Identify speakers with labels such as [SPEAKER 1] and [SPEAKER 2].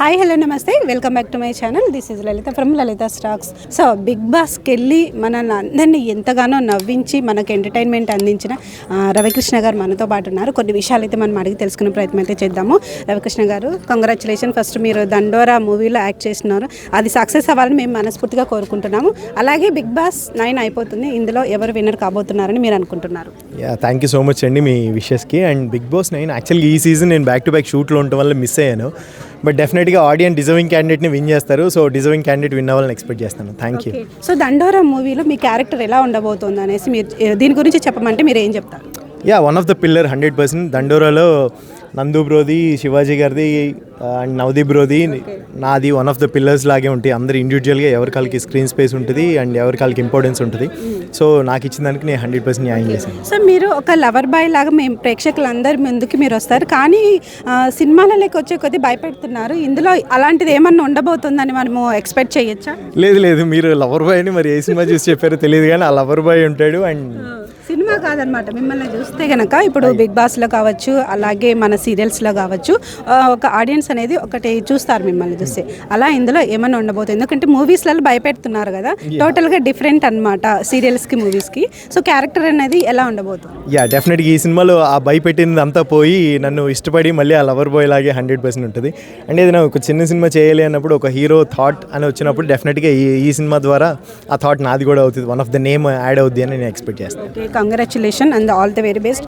[SPEAKER 1] Hi hello నమస్తే welcome back to my channel. This is Lalitha from Lalitha stocks. So big బాస్కి వెళ్ళి మనల్ని అందరినీ ఎంతగానో నవ్వించి మనకు ఎంటర్టైన్మెంట్ అందించిన రవికృష్ణ గారు మనతో పాటు ఉన్నారు. కొన్ని విషయాలు అయితే మనం అడిగి తెలుసుకునే ప్రయత్నం అయితే చేద్దాము. రవికృష్ణ గారు, కంగ్రాచులేషన్. ఫస్ట్ మీరు దండోరా మూవీలో యాక్ట్ చేస్తున్నారు, అది సక్సెస్ అవ్వాలని మేము మనస్ఫూర్తిగా కోరుకుంటున్నాము. అలాగే బిగ్ బాస్ 9 అయిపోతుంది, ఇందులో ఎవరు విన్నర్ కాబోతున్నారని మీరు అనుకుంటున్నారు?
[SPEAKER 2] థ్యాంక్ యూ సో మచ్ అండి మీ విషెస్కి. అండ్ బిగ్ బాస్ 9 యాక్చువల్గా ఈ సీజన్ నేను బ్యాక్ టు బ్యాక్ షూట్లో ఉండటం వల్ల మిస్ అయ్యాను. బట్ డెఫినెట్గా ఆడియన్స్ డిజర్వింగ్ క్యాండిడేట్ని విన్ చేస్తారు. సో డిజర్వింగ్ క్యాండిడేట్ విన్ అవ్వాలని ఎక్స్పెక్ట్ చేస్తాను. Thank you.
[SPEAKER 1] సో దండోరా మూవీలో మీ క్యారెక్టర్ ఎలా ఉండబోతుంది అనేసి మీరు దీని గురించి చెప్పమంటే మీరు ఏం చెప్తారు?
[SPEAKER 2] One of the pillar 100%. దండోరాలో నందు బ్రోది, శివాజీ గారిది అండ్ నవదీప్ బ్రోది, నాది వన్ ఆఫ్ ద పిల్లర్స్ లాగే ఉంటాయి. అందరు ఇండివిజువల్గా ఎవరి కాళ్ళకి స్క్రీన్ స్పేస్ ఉంటుంది అండ్ ఎవరి కాళ్ళకి ఇంపార్టెన్స్ ఉంటుంది. సో నాకు ఇచ్చిన దానికి నేను 100% న్యాయం చేశాను.
[SPEAKER 1] సో మీరు ఒక లవర్ బాయ్ లాగా మేము ప్రేక్షకులందరి ముందుకి మీరు వస్తారు, కానీ సినిమాలలోకి వచ్చే కొద్దీ భయపెడుతున్నారు. ఇందులో అలాంటిది ఏమన్నా ఉండబోతుందని మనము ఎక్స్పెక్ట్ చేయొచ్చా?
[SPEAKER 2] లేదు, మీరు లవర్ బాయ్ అని మరి ఏ సినిమా చూసి చెప్పారో తెలియదు, కానీ ఆ లవర్ బాయ్ ఉంటాడు. అండ్
[SPEAKER 1] సినిమా కాదనమాట, మిమ్మల్ని చూస్తే కనుక ఇప్పుడు బిగ్ బాస్లో కావచ్చు, అలాగే మన సీరియల్స్లో కావచ్చు, ఒక ఆడియన్స్ అనేది ఒకటి చూస్తారు మిమ్మల్ని చూస్తే. అలా ఇందులో ఏమైనా ఉండబోతుంది, ఎందుకంటే మూవీస్లలో భయపెడుతున్నారు కదా, టోటల్గా డిఫరెంట్ అనమాట సీరియల్స్కి మూవీస్కి. సో క్యారెక్టర్ అనేది ఎలా ఉండబోతుంది?
[SPEAKER 2] డెఫినెట్గా ఈ సినిమాలో ఆ భయపెట్టింది అంతా పోయి నన్ను ఇష్టపడి మళ్ళీ ఆ లవర్ బాయ్ లాగే 100% ఉంటుంది. అంటే ఏదైనా ఒక చిన్న సినిమా చేయాలి అన్నప్పుడు ఒక హీరో థాట్ అని వచ్చినప్పుడు డెఫినెట్గా ఈ సినిమా ద్వారా ఆ థాట్ నాది కూడా అవుతుంది, one of the name add అవుద్ది అని నేను ఎక్స్పెక్ట్ చేస్తాను.
[SPEAKER 1] Congratulation and all the very best.